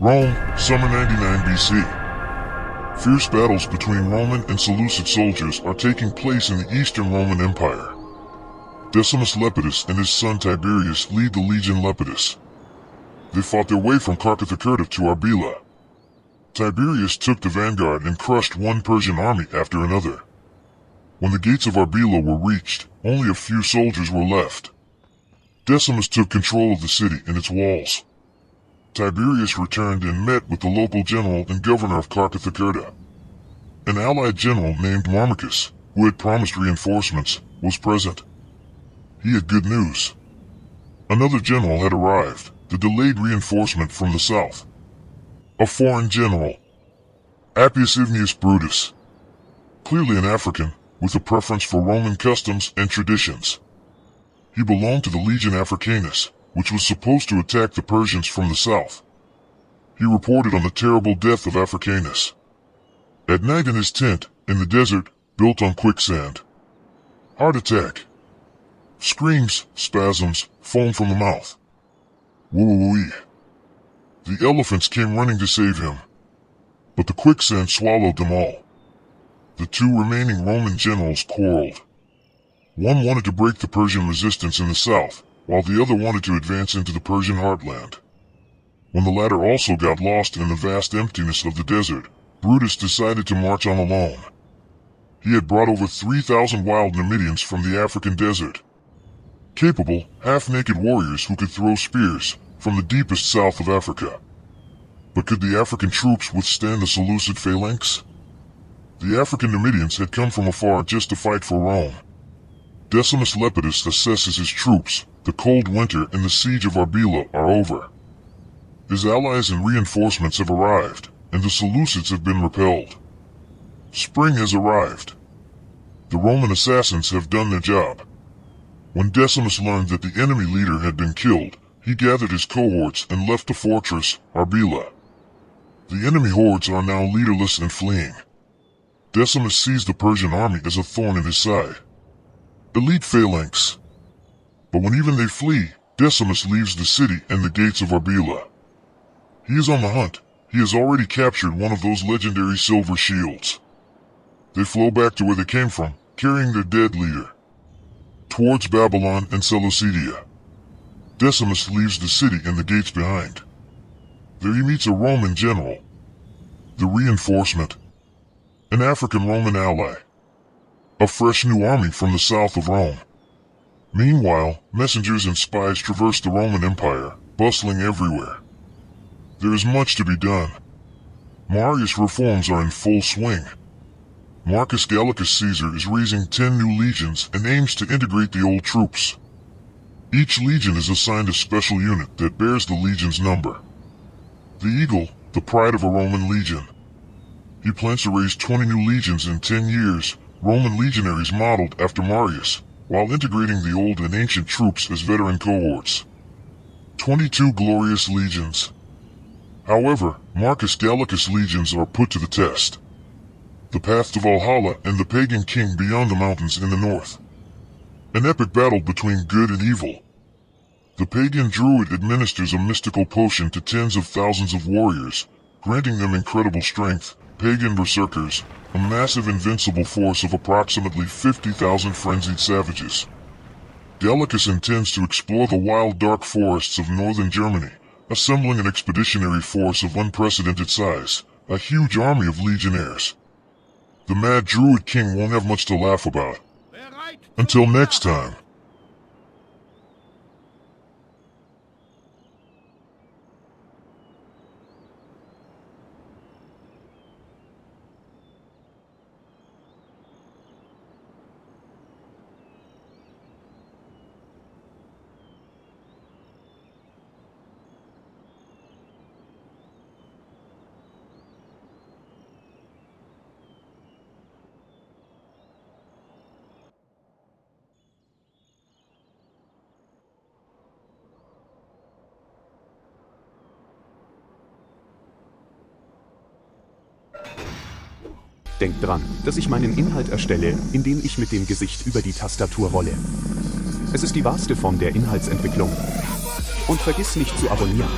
Rome, summer 99 BC. Fierce battles between Roman and Seleucid soldiers are taking place in the Eastern Roman Empire. Decimus Lepidus and his son Tiberius lead the Legion Lepidus. They fought their way from Carthagenerta to Arbela. Tiberius took the vanguard and crushed one Persian army after another. When the gates of Arbela were reached, only a few soldiers were left. Decimus took control of the city and its walls. Tiberius returned and met with the local general and governor of Carthagenerta. An allied general named Marmicus, who had promised reinforcements, was present. He had good news. Another general had arrived, the delayed reinforcement from the south. A foreign general, Appius Ivnius Brutus, clearly an African, with a preference for Roman customs and traditions. He belonged to the Legion Africanus, which was supposed to attack the Persians from the south. He reported on the terrible death of Africanus. At night in his tent, in the desert, built on quicksand. Heart attack. Screams, spasms, foam from the mouth. Woo-wee. The elephants came running to save him. But the quicksand swallowed them all. The two remaining Roman generals quarreled. One wanted to break the Persian resistance in the south, while the other wanted to advance into the Persian heartland. When the latter also got lost in the vast emptiness of the desert, Brutus decided to march on alone. He had brought over 3,000 wild Numidians from the African desert. Capable, half-naked warriors who could throw spears from the deepest south of Africa. But could the African troops withstand the Seleucid phalanx? The African Numidians had come from afar just to fight for Rome. Decimus Lepidus assesses his troops. The cold winter and the siege of Arbela are over. His allies and reinforcements have arrived, and the Seleucids have been repelled. Spring has arrived. The Roman assassins have done their job. When Decimus learned that the enemy leader had been killed, he gathered his cohorts and left the fortress, Arbela. The enemy hordes are now leaderless and fleeing. Decimus sees the Persian army as a thorn in his side. Elite phalanx. But when even they flee, Decimus leaves the city and the gates of Arbela. He is on the hunt. He has already captured one of those legendary silver shields. They flow back to where they came from, carrying their dead leader. Towards Babylon and Seleucidia. Decimus leaves the city and the gates behind. There he meets a Roman general. The reinforcement. An African Roman ally. A fresh new army from the south of Rome. Meanwhile, messengers and spies traverse the Roman Empire, bustling everywhere. There is much to be done. Marius' reforms are in full swing. Marcus Gallicus Caesar is raising 10 new legions and aims to integrate the old troops. Each legion is assigned a special unit that bears the legion's number. The Eagle, the pride of a Roman legion. He plans to raise 20 new legions in 10 years, Roman legionaries modeled after Marius, while integrating the old and ancient troops as veteran cohorts. 22 glorious legions. However, Marcus Gallicus legions are put to the test. The path to Valhalla and the pagan king beyond the mountains in the north. An epic battle between good and evil. The pagan druid administers a mystical potion to tens of thousands of warriors, granting them incredible strength, pagan berserkers, a massive invincible force of approximately 50,000 frenzied savages. Gallicus intends to explore the wild dark forests of northern Germany, assembling an expeditionary force of unprecedented size, a huge army of legionnaires. The mad druid king won't have much to laugh about. Until next time. Denkt dran, dass ich meinen Inhalt erstelle, indem ich mit dem Gesicht über die Tastatur rolle. Es ist die wahrste Form der Inhaltsentwicklung. Und vergiss nicht zu abonnieren.